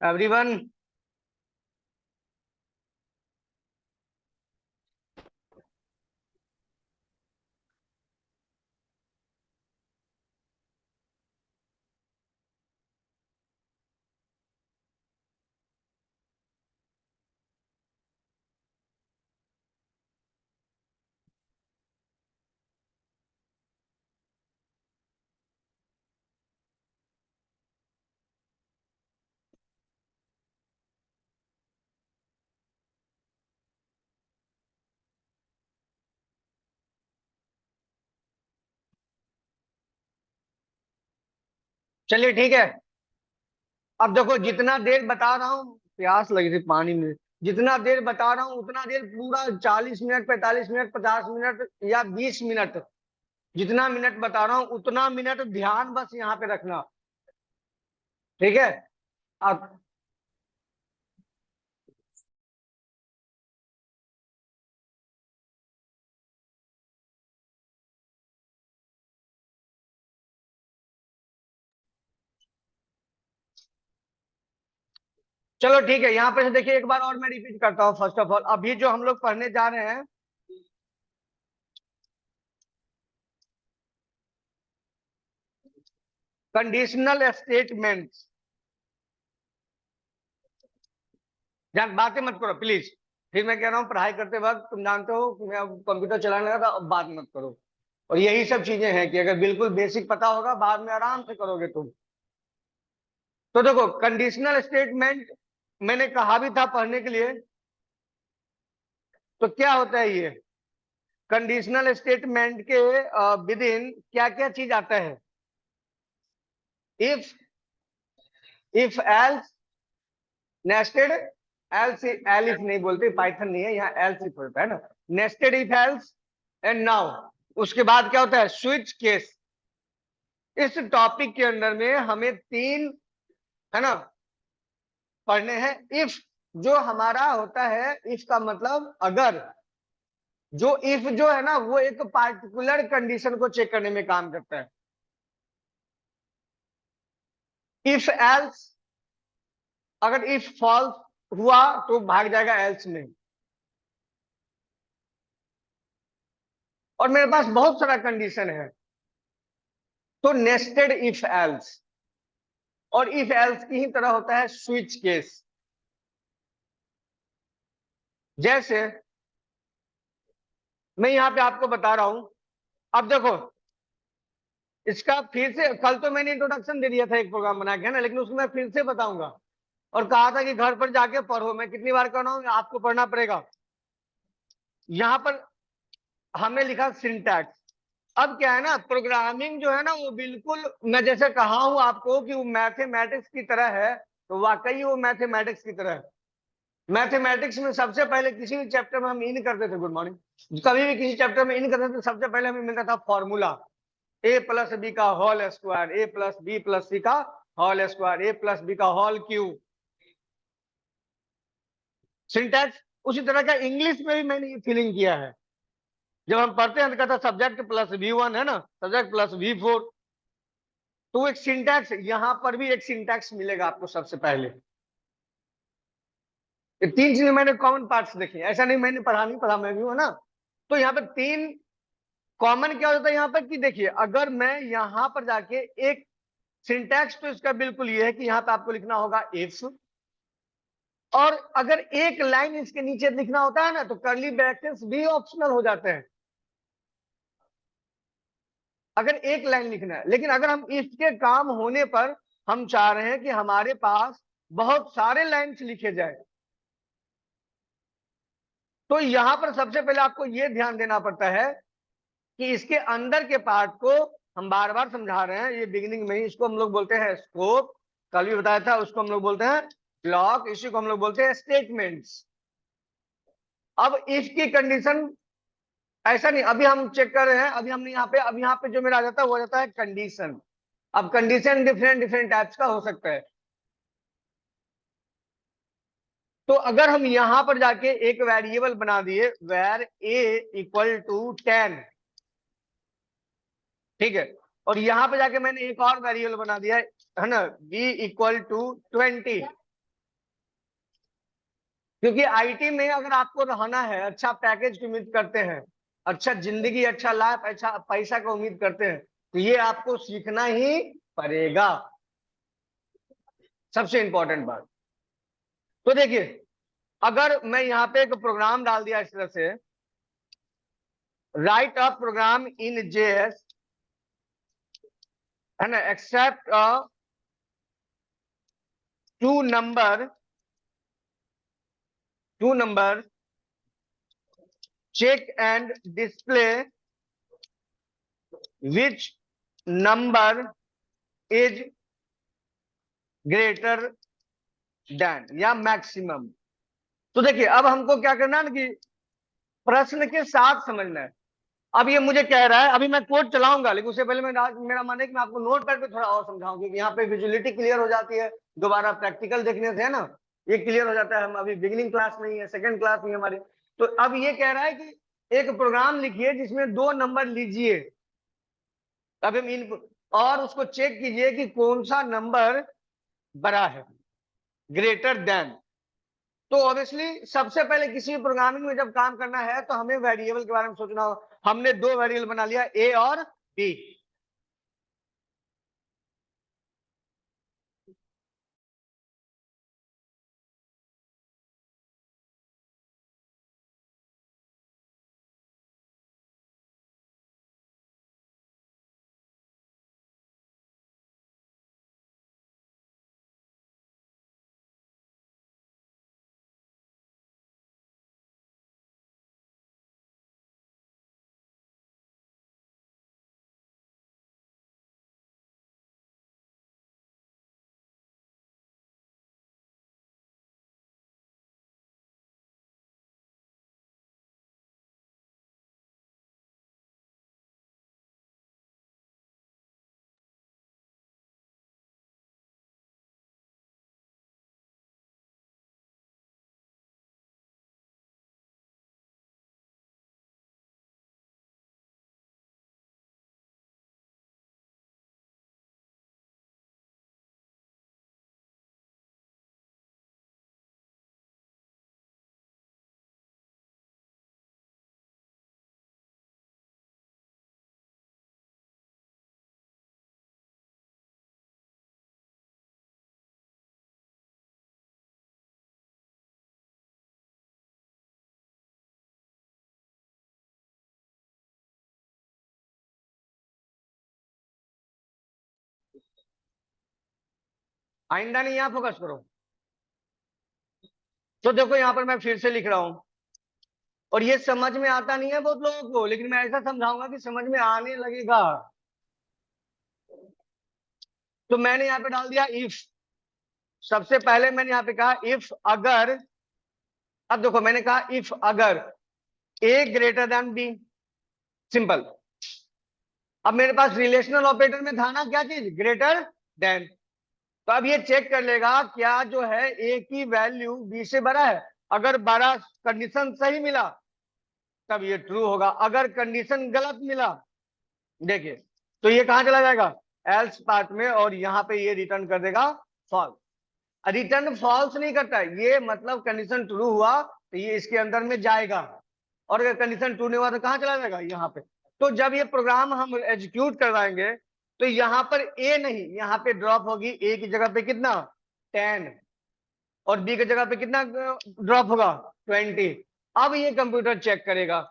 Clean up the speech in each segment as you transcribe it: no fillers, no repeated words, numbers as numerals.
Everyone. चलिए ठीक है। अब देखो, जितना देर बता रहा हूँ, प्यास लगी थी पानी में। जितना देर बता रहा हूँ उतना देर पूरा 40 मिनट, 45 मिनट, 50 मिनट या 20 मिनट, जितना मिनट बता रहा हूँ उतना मिनट ध्यान बस यहाँ पे रखना। ठीक है। अब चलो ठीक है, यहाँ पे से देखिए, एक बार और मैं रिपीट करता हूँ। फर्स्ट ऑफ ऑल, अभी जो हम लोग पढ़ने जा रहे हैं, कंडीशनल स्टेटमेंट्स। जान बातें मत करो प्लीज। फिर मैं कह रहा हूँ, पढ़ाई करते वक्त तुम जानते हो कि मैं अब कंप्यूटर चलाने लगा था, अब बात मत करो। और यही सब चीजें हैं कि अगर बिल्कुल बेसिक पता होगा, बाद में आराम से करोगे तुम। तो देखो, कंडीशनल स्टेटमेंट मैंने कहा भी था पढ़ने के लिए। तो क्या होता है ये कंडीशनल स्टेटमेंट के विद इन क्या क्या चीज आता है? If, if else, nested, else, elif नहीं बोलते, पाइथन नहीं है यहाँ, एल्स ही होता है ना। Nested if else and now. उसके बाद क्या होता है? Switch case. इस टॉपिक के अंदर में हमें तीन, है ना, पढ़ने हैं। इफ जो हमारा होता है, इफ का मतलब अगर। जो इफ जो है ना, वो एक पार्टिकुलर कंडीशन को चेक करने में काम करता है। इफ एल्स, अगर इफ फॉल्स हुआ तो भाग जाएगा एल्स में। और मेरे पास बहुत सारा कंडीशन है, तो नेस्टेड इफ एल्स। और इफ एल्स की ही तरह होता है स्विच केस। जैसे मैं यहाँ पे आपको बता रहा हूं, अब देखो, इसका फिर से, कल तो मैंने इंट्रोडक्शन दे दिया था एक प्रोग्राम बना के, है ना, लेकिन उसको मैं फिर से बताऊंगा। और कहा था कि घर पर जाके पढ़ो। मैं कितनी बार कर रहा हूँ, आपको पढ़ना पड़ेगा। यहाँ पर हमने लिखा सिंटैक्स। अब क्या है ना, प्रोग्रामिंग जो है ना, वो बिल्कुल मैं जैसे कहा हूं आपको कि वो मैथमेटिक्स की तरह है, तो वाकई वो मैथमेटिक्स की तरह है। मैथमेटिक्स में सबसे पहले किसी भी चैप्टर में हम इन करते थे, गुड मॉर्निंग, कभी भी किसी चैप्टर में इन करते थे, सबसे पहले हमें मिलता था फॉर्मूला। ए प्लस बी का होल स्क्वायर, ए प्लस बी प्लस सी का होल स्क्वायर, ए प्लस बी का होल क्यूब। सिंटैक्स उसी तरह का इंग्लिश में भी मैंने ये फीलिंग किया है। जब हम पढ़ते हैं तो कहता सब्जेक्ट प्लस V1, है ना, सब्जेक्ट प्लस V4। तो एक सिंटैक्स, यहां पर भी एक सिंटैक्स मिलेगा आपको सबसे पहले। ये तीन चीजें मैंने कॉमन पार्ट्स देखी, ऐसा नहीं मैंने पढ़ा, नहीं पढ़ा, मैं भी हूं ना। तो यहाँ पे तीन कॉमन क्या होता है यहाँ पर, कि देखिए, अगर मैं यहाँ पर जाके एक सिंटैक्स, तो इसका बिल्कुल ये है कि यहाँ पे आपको लिखना होगा इफ। और अगर एक लाइन इसके नीचे लिखना होता है ना, तो कर्ली ब्रैकेट्स भी ऑप्शनल हो जाते हैं, अगर एक लाइन लिखना है। लेकिन अगर हम इफ के काम होने पर हम चाह रहे हैं कि हमारे पास बहुत सारे लाइन्स लिखे जाए, तो यहां पर सबसे पहले आपको यह ध्यान देना पड़ता है कि इसके अंदर के पार्ट को, हम बार बार समझा रहे हैं ये बिगिनिंग में ही, इसको हम लोग बोलते हैं स्कोप, कल भी बताया था, उसको हम लोग बोलते हैं ब्लॉक, इसी को हम लोग बोलते हैं स्टेटमेंट्स। अब इफ की कंडीशन ऐसा नहीं, अभी हम चेक कर रहे हैं, अभी हमने यहाँ पे, अब यहाँ पे जो मेरा आ जाता है वो आ जाता है कंडीशन। अब कंडीशन डिफरेंट डिफरेंट टाइप्स का हो सकता है। तो अगर हम यहां पर जाके एक वेरिएबल बना दिए, वेर ए इक्वल टू 10, ठीक है, और यहां पर जाके मैंने एक और वेरिएबल बना दिया है ना, बी इक्वल टू 20। क्योंकि आईटी में अगर आपको रहना है, अच्छा पैकेज की उम्मीद करते हैं, अच्छा जिंदगी, अच्छा लाइफ, अच्छा पैसा का उम्मीद करते हैं, तो ये आपको सीखना ही पड़ेगा, सबसे इंपॉर्टेंट बात। तो देखिए, अगर मैं यहाँ पे एक प्रोग्राम डाल दिया इस तरह से, write a program in JS, है ना, accept two number check and display which number is greater than या मैक्सिमम। तो देखिए, अब हमको क्या करना है ना कि प्रश्न के साथ समझना है। अब ये मुझे कह रहा है, अभी मैं कोड चलाऊंगा, लेकिन उससे पहले मेरा मन है कि मैं आपको नोट पैड पे थोड़ा और समझाऊं, क्योंकि यहाँ पे विजुअलिटी क्लियर हो जाती है, दोबारा प्रैक्टिकल देखने से, है ना, ये क्लियर हो जाता है। हम अभी बिगिनिंग क्लास में ही है, सेकंड क्लास में हमारी। तो अब ये कह रहा है कि एक प्रोग्राम लिखिए जिसमें दो नंबर लीजिए, अब हम इन और उसको चेक कीजिए कि कौन सा नंबर बड़ा है, ग्रेटर देन। तो ऑब्वियसली सबसे पहले किसी भी प्रोग्रामिंग में जब काम करना है तो हमें वेरिएबल के बारे में सोचना हो। हमने दो वेरिएबल बना लिया, ए और बी। आइंदा नहीं, यहां फोकस करो। तो देखो, यहां पर मैं फिर से लिख रहा हूं, और ये समझ में आता नहीं है बहुत लोगों को, लेकिन मैं ऐसा समझाऊंगा कि समझ में आने लगेगा। तो मैंने यहां पे डाल दिया इफ। सबसे पहले मैंने यहां पे कहा इफ अगर, अब देखो मैंने कहा इफ अगर ए ग्रेटर देन बी, सिंपल। अब मेरे पास रिलेशनल ऑपरेटर में था ना क्या चीज, ग्रेटर देन। तो अब ये चेक कर लेगा क्या जो है ए की वैल्यू बी से बड़ा है। अगर बड़ा कंडीशन सही मिला तब ये ट्रू होगा, अगर कंडीशन गलत मिला, देखिए, तो ये कहां चला जाएगा, एल्स पार्ट में, और यहां पे ये रिटर्न कर देगा फॉल्स। रिटर्न फॉल्स नहीं करता है ये, मतलब कंडीशन ट्रू हुआ तो ये इसके अंदर में जाएगा, और अगर कंडीशन ट्रू नहीं हुआ तो कहां चला जाएगा, यहाँ पे। तो जब ये प्रोग्राम हम एग्जीक्यूट करवाएंगे तो यहाँ पर ए नहीं, यहाँ पे ड्रॉप होगी, ए की जगह पे कितना 10, और बी की जगह पे कितना ड्रॉप होगा 20। अब ये कंप्यूटर चेक करेगा,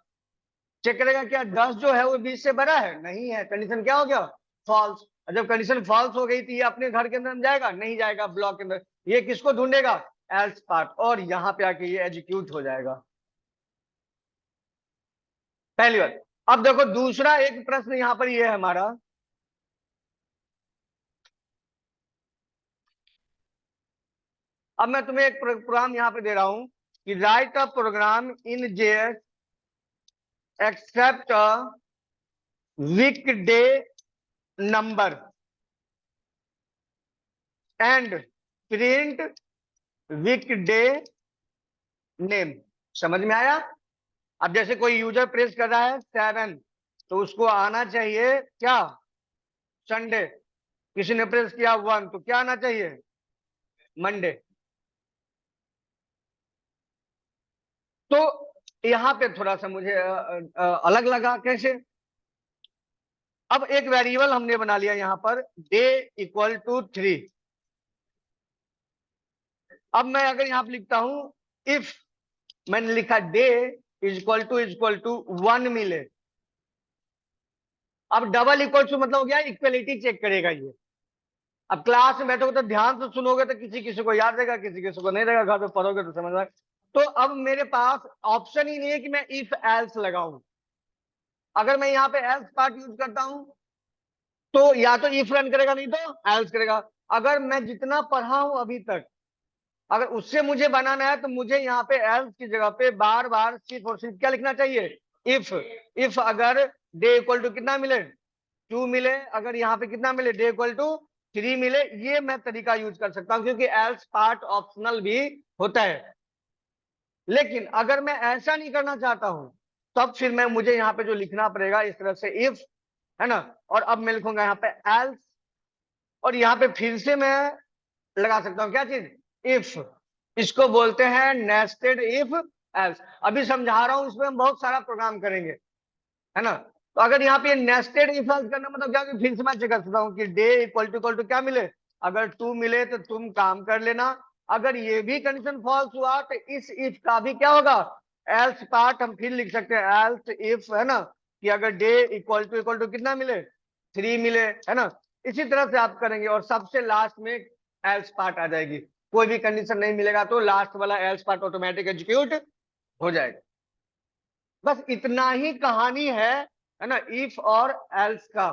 क्या 10 जो है वो 20 से बड़ा है, नहीं है, कंडीशन क्या हो गया, फॉल्स। जब कंडीशन फॉल्स हो गई तो ये अपने घर के अंदर जाएगा, नहीं जाएगा, ब्लॉक के अंदर। ये किसको ढूंढेगा, एल्स पार्ट, और यहाँ पे आके ये एग्जीक्यूट हो जाएगा, पहली बात। अब देखो दूसरा एक प्रश्न यहाँ पर ये है हमारा, अब मैं तुम्हें एक प्रोग्राम यहाँ पे दे रहा हूं कि write a program in JS accept weekday number and print weekday name. समझ में आया। अब जैसे कोई यूजर प्रेस कर रहा है 7, तो उसको आना चाहिए क्या, संडे। किसी ने प्रेस किया 1, तो क्या आना चाहिए, मंडे। तो यहाँ पे थोड़ा सा मुझे अलग लगा। कैसे? अब एक वेरिएबल हमने बना लिया यहाँ पर डे इक्वल टू 3। अब मैं अगर यहाँ पे लिखता हूं इफ मैंने लिखा डे इक्वल टू 1 मिले। अब डबल इक्वल टू मतलब हो गया इक्वलिटी चेक करेगा ये। अब क्लास में बैठोगे तो ध्यान से सुनोगे तो किसी किसी को याद रहेगा, किसी किसी को नहीं रहेगा, घर पे पढ़ोगे तो समझ में। तो अब मेरे पास ऑप्शन ही नहीं है कि मैं इफ एल्स लगाऊं। अगर मैं यहाँ पे एल्स पार्ट यूज करता हूं तो या तो इफ रन करेगा, नहीं तो एल्स करेगा। अगर मैं जितना पढ़ा हूं अभी तक, अगर उससे मुझे बनाना है तो मुझे यहाँ पे एल्स की जगह पे बार बार सिर्फ और सिर्फ क्या लिखना चाहिए? इफ अगर डे इक्वल टू कितना मिले? 2 मिले। अगर यहाँ पे कितना मिले? डे इक्वल टू 3 मिले। ये मैं तरीका यूज कर सकता हूँ क्योंकि एल्स पार्ट ऑप्शनल भी होता है। लेकिन अगर मैं ऐसा नहीं करना चाहता हूं तब फिर मैं मुझे यहाँ पे जो लिखना पड़ेगा इस तरह से इफ, है ना। और अब मैं लिखूंगा यहाँ पे एल्स, और यहाँ पे फिर से मैं लगा सकता हूँ क्या चीज? इफ। इसको बोलते हैं नेस्टेड इफ एल्स। अभी समझा रहा हूं, इसमें हम बहुत सारा प्रोग्राम करेंगे, है ना। तो अगर यहाँ पे नेस्टेड इफ एल्स करना मतलब क्या कि फिर से मैं चेक कर सकता हूँ कि डे इक्वल टू क्या मिले? अगर 2 मिले तो तुम काम कर लेना। अगर ये भी कंडीशन फॉल्स हुआ तो इस इफ का भी क्या होगा? एल्स पार्ट हम फिर लिख सकते हैं एल्स इफ, है ना, कि अगर डे इक्वल टू कितना मिले? 3 मिले, है ना। इसी तरह से आप करेंगे और सबसे लास्ट में एल्स पार्ट आ जाएगी। कोई भी कंडीशन नहीं मिलेगा तो लास्ट वाला एल्स पार्ट ऑटोमेटिक एग्जीक्यूट हो जाएगा। बस इतना ही कहानी है ना, इफ और एल्स का,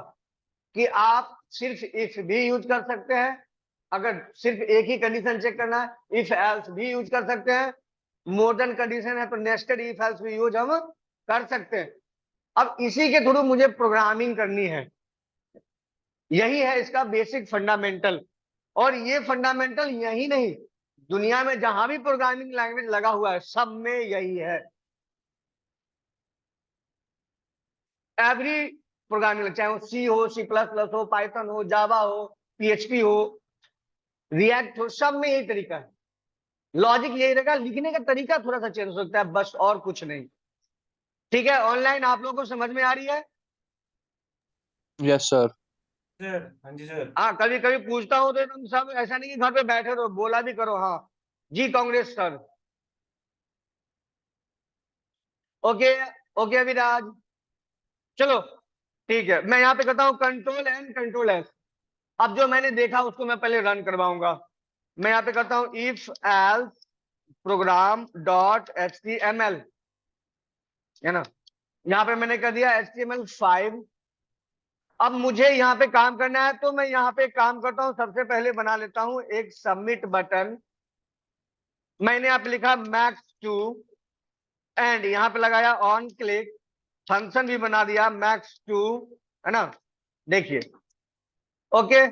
कि आप सिर्फ इफ भी यूज कर सकते हैं। अगर सिर्फ एक ही कंडीशन चेक करना है, इफ एल्स भी यूज कर सकते हैं। मोर देन कंडीशन है तो नेस्टेड इफ एल्स भी यूज हम कर सकते हैं। अब इसी के थ्रू मुझे प्रोग्रामिंग करनी है। यही है इसका बेसिक फंडामेंटल। और ये फंडामेंटल यही नहीं, दुनिया में जहां भी प्रोग्रामिंग लैंग्वेज लगा हुआ है सब में यही है। एवरी प्रोग्रामिंग, चाहे वो सी हो, C++ हो, पाइथन हो, जावा हो, PHP हो, रिएक्ट हो, सब में यही तरीका है। लॉजिक यही रहेगा, लिखने का तरीका थोड़ा सा चेंज हो सकता है, बस और कुछ नहीं। ठीक है, ऑनलाइन आप लोगों को समझ में आ रही है? Yes sir. सर हाँ जी सर। हाँ, कभी कभी पूछता हूँ तो तुम सब ऐसा नहीं कि घर पे बैठे रहो, बोला भी करो। हाँ जी, Congress sir. Okay, okay Aviraj, चलो ठीक है। मैं यहाँ पे करता हूँ Ctrl+N Ctrl+S। अब जो मैंने देखा उसको मैं पहले रन करवाऊंगा। मैं यहाँ पे करता हूँ if else program dot HTML, है ना। यहाँ पे मैंने कर दिया HTML5। अब मुझे यहाँ पे काम करना है तो मैं यहाँ पे काम करता हूँ, सबसे पहले बना लेता हूँ एक सबमिट बटन। मैंने यहाँ पे लिखा max2 एंड यहाँ पे लगाया ऑन क्लिक। फंक्शन भी बना दिया max2, है ना। देखिए, ओके,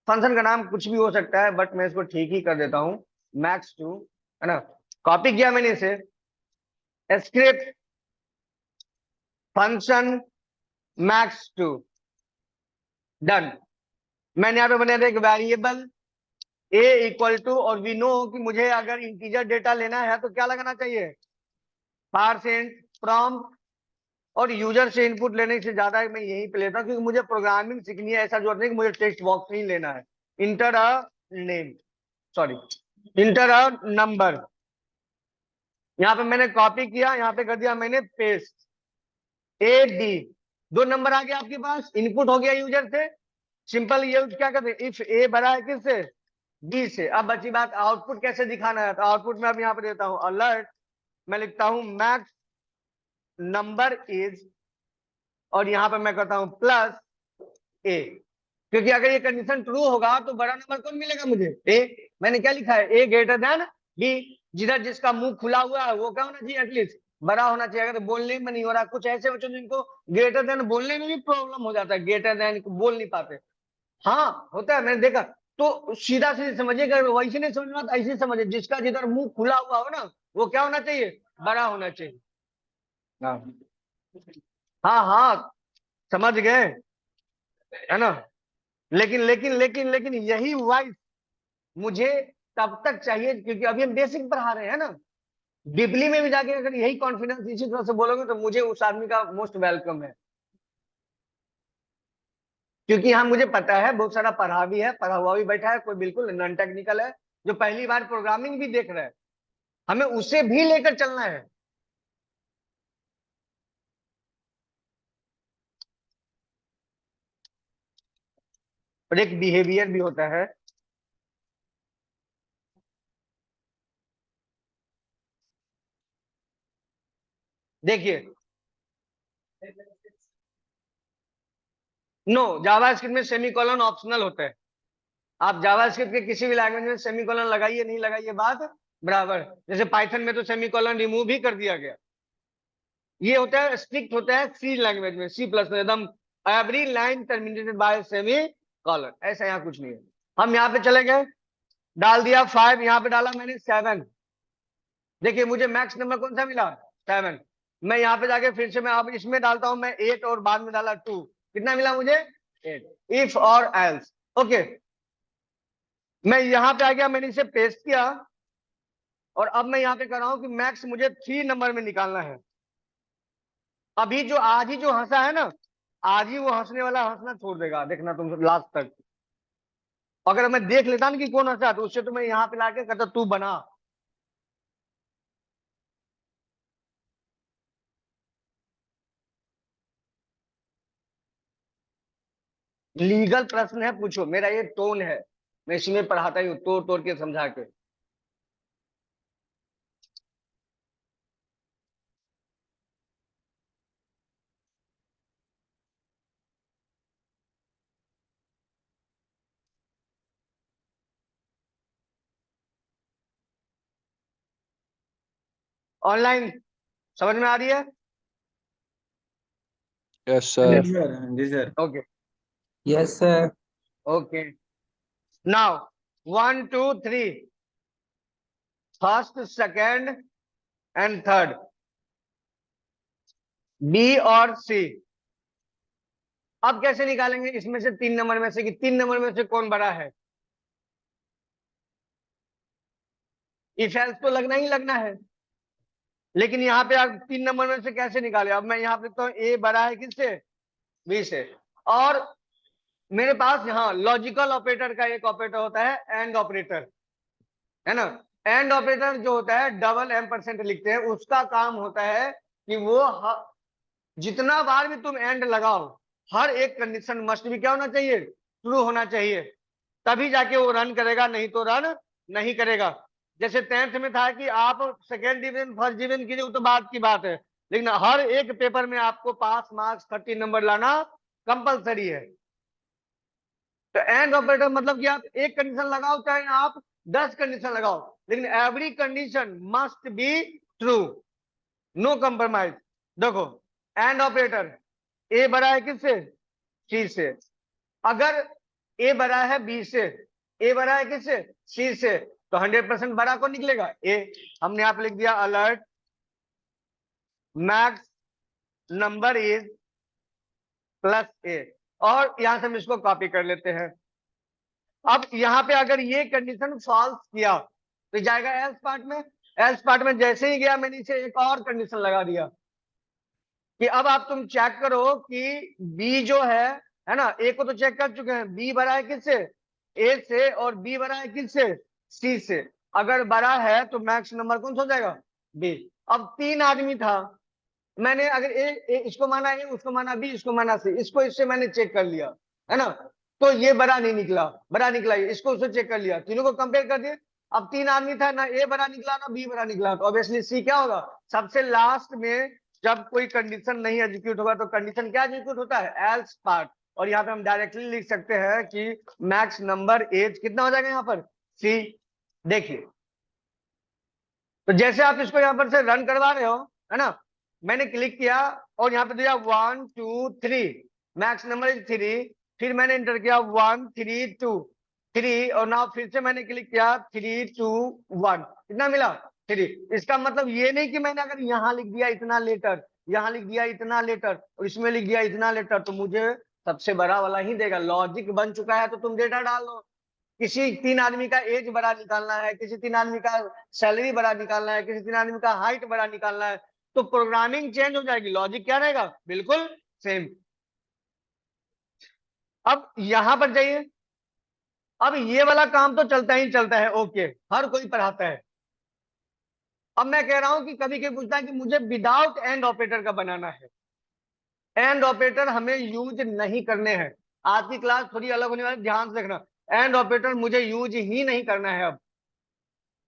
फंक्शन का नाम कुछ भी हो सकता है बट मैं इसको ठीक ही कर देता हूँ, max2, है ना। कॉपी किया मैंने इसे, स्क्रिप्ट फंक्शन max2, डन। मैंने यहाँ पे बनाया था एक वेरिएबल a इक्वल टू, और वी नो कि मुझे अगर इंटीजर डेटा लेना है तो क्या लगाना चाहिए? %, प्रॉम्प्ट। और यूजर से इनपुट लेने से ज्यादा मैं यहीं पे लेता हूँ क्योंकि मुझे प्रोग्रामिंग सीखनी है। ऐसा जरूरत नहीं कि मुझे टेक्स्ट बॉक्स नहीं लेना है। Inter a name, sorry, inter a number. यहाँ पे मैंने कॉपी किया, यहाँ पे कर दिया मैंने पेस्ट। AD, 2 नंबर आ गया आपके पास, इनपुट हो गया यूजर से। सिंपल ये क्या कहते हैं, इफ A बड़ा है किससे? B से। अब बची बात आउटपुट कैसे दिखाना है, तो आउटपुट में अब यहाँ पे देता हूँ अलर्ट। मैं लिखता हूँ मैक्स नंबर इज, और यहाँ पे मैं करता हूँ +A, क्योंकि अगर ये कंडीशन ट्रू होगा तो बड़ा नंबर कौन मिलेगा मुझे? A। मैंने क्या लिखा है? A greater than B। जिधर जिसका मुंह खुला हुआ है वो क्या होना चाहिए? एटलीस्ट बड़ा होना चाहिए। अगर बोलने में नहीं हो रहा, कुछ ऐसे बच्चों जिनको ग्रेटर देन बोलने में भी प्रॉब्लम हो जाता है, ग्रेटर देन बोल नहीं पाते। हाँ होता है, मैंने देखा। तो सीधा सीधे समझिएगा, वैसे नहीं समझना तो ऐसे समझिए, जिसका जिधर मुंह खुला हुआ हो ना वो क्या होना चाहिए? बड़ा होना चाहिए। हाँ हाँ हाँ, समझ गए, है ना। लेकिन लेकिन लेकिन लेकिन यही वाइस मुझे तब तक चाहिए क्योंकि अभी हम बेसिक पढ़ा रहे हैं ना। डीपली में भी जाके अगर यही कॉन्फिडेंस इसी तरह से बोलोगे तो मुझे उस आदमी का मोस्ट वेलकम है, क्योंकि हाँ मुझे पता है बहुत सारा पढ़ा भी है, पढ़ा हुआ भी बैठा है, कोई बिल्कुल नॉन टेक्निकल है जो पहली बार प्रोग्रामिंग भी देख रहा है, हमें उसे भी लेकर चलना है। और एक बिहेवियर भी होता है। देखिए, नो, जावास्क्रिप्ट में सेमीकोलन ऑप्शनल होता है। आप जावास्क्रिप्ट के किसी भी लैंग्वेज में सेमीकोलन लगाइए नहीं लगाइए बात बराबर। जैसे पाइथन में तो सेमीकोलन रिमूव ही कर दिया गया। ये होता है स्ट्रिक्ट होता है सी लैंग्वेज में, सी प्लस में एकदम every line terminated bye semi colon, ऐसा यहाँ कुछ नहीं है। हम यहाँ पे चले गए, डाल दिया 5, यहाँ पे डाला मैंने 7। देखिए मुझे मैक्स नंबर कौन सा मिला, 7। मैं यहाँ पे जाके फिर से मैं अब इसमें डालता हूँ मैं 8 और बाद में डाला 2, कितना मिला मुझे 8। इफ और एल्स, ओके मैं यहाँ पे आ गया, मैंने इसे पेस्ट किया और अब मैं यहाँ पे कर रहा हूँ कि मैक्स मुझे 3 नंबर में निकालना है। अभी जो आज ही जो हंसा है ना, आज ही वो हंसने वाला हंसना छोड़ देगा, देखना तुम लास्ट तक। अगर मैं देख लेता ना कि कौन हंसा तो उससे तो मैं यहाँ पे लाके कहता तू बना। लीगल प्रश्न है पूछो, मेरा ये टोन है, मैं इसी में पढ़ाता ही हूँ तोड़ तोड़ के समझा के। ऑनलाइन समझ में आ रही है? Yes, हाँ sir. जी सर, हाँ जी sir. Okay Yes, sir. Okay, now 1 2 3, first second and third, B और सी। अब कैसे निकालेंगे इसमें से 3 नंबर में से कि 3 नंबर में से कौन बड़ा है? इफ एल्स तो लगना ही लगना है, लेकिन यहाँ पे आप 3 नंबर में से कैसे निकाले? अब मैं यहाँ पे तो ए बड़ा है किससे, बी से। और मेरे पास यहाँ लॉजिकल ऑपरेटर का एक ऑपरेटर होता है एंड ऑपरेटर, है ना। एंड ऑपरेटर जो होता है डबल एम% लिखते हैं, उसका काम होता है कि वो जितना बार भी तुम एंड लगाओ हर एक कंडीशन मस्ट भी क्या होना चाहिए, ट्रू होना चाहिए, तभी जाके वो रन करेगा, नहीं तो रन नहीं करेगा। जैसे 10th में था कि आप सेकेंड डिवीजन फर्स्ट डिवीजन कीजिए, वो तो बात की बात है, लेकिन हर एक पेपर में आपको पास मार्क्स 30 नंबर लाना कंपलसरी है। तो एंड ऑपरेटर मतलब कि आप एक कंडीशन लगाओ चाहे आप 10 कंडीशन लगाओ, लेकिन every condition must be true, no compromise. देखो एंड ऑपरेटर ए बड़ा है किससे, सी से। अगर ए बड़ा है बी से, ए बड़ा है किससे, सी से, तो 100% बड़ा कौन निकलेगा, ए। हमने यहाँ पे लिख दिया alert max number is plus A, और यहां से हम इसको कॉपी कर लेते हैं। अब यहाँ पे अगर ये कंडीशन फॉल्स किया तो जाएगा एल्स पार्ट में। एल्स पार्ट में जैसे ही गया मैंने इसे एक और कंडीशन लगा दिया कि अब आप तुम चेक करो कि बी जो है ना, ए को तो चेक कर चुके हैं, बी बड़ा है किससे, ए से, और बी बड़ा है किससे, सी से। अगर बड़ा है तो मैक्स नंबर कौन सा हो जाएगा, बी। अब 3 आदमी था, मैंने अगर इसको माना ए, उसको माना बी, इसको माना सी, इसको इससे मैंने चेक कर लिया, है ना, तो ये बड़ा नहीं निकला, बड़ा निकला ये, इसको उससे चेक कर लिया, तीनों को कंपेयर कर दिए। अब 3 आदमी था, ना ए बड़ा निकला ना बी बड़ा निकला, तो ऑब्वियसली सी क्या होगा, सबसे लास्ट में जब कोई कंडीशन नहीं एग्जीक्यूट होगा तो कंडीशन क्या एग्जीक्यूट होता है, एल्स पार्ट। और यहाँ पे हम डायरेक्टली लिख सकते हैं कि मैक्स नंबर एज कितना हो जाएगा यहाँ पर, सी। देखिए तो जैसे आप इसको यहाँ पर से रन करवा रहे हो, है ना, मैंने क्लिक किया और यहाँ पे दिया 1 2 3, मैक्स नंबर इज 3, फिर मैंने एंटर किया 1 3 2 3, और नाउ फिर से मैंने क्लिक किया 3 2 1, कितना मिला 3। इसका मतलब ये नहीं कि मैंने अगर यहाँ लिख दिया इतना लेटर, यहाँ लिख दिया इतना लेटर और इसमें लिख दिया इतना लेटर तो मुझे सबसे बड़ा वाला ही देगा। लॉजिक बन चुका है तो तुम डेटा डाल दो, किसी 3 आदमी का एज बड़ा निकालना है, किसी 3 आदमी का सैलरी बड़ा निकालना है, किसी 3 आदमी का हाइट बड़ा निकालना है, तो प्रोग्रामिंग चेंज हो जाएगी, लॉजिक क्या रहेगा, बिल्कुल सेम। अब यहां पर जाइए, अब ये वाला काम तो चलता ही चलता है, ओके, हर कोई पढ़ाता है। अब मैं कह रहा हूं कि कभी कभी पूछता है कि मुझे विदाउट एंड ऑपरेटर का बनाना है। एंड ऑपरेटर हमें यूज नहीं करने हैं, आज की क्लास थोड़ी अलग होने वाली, ध्यान से देखना। एंड ऑपरेटर मुझे यूज ही नहीं करना है। अब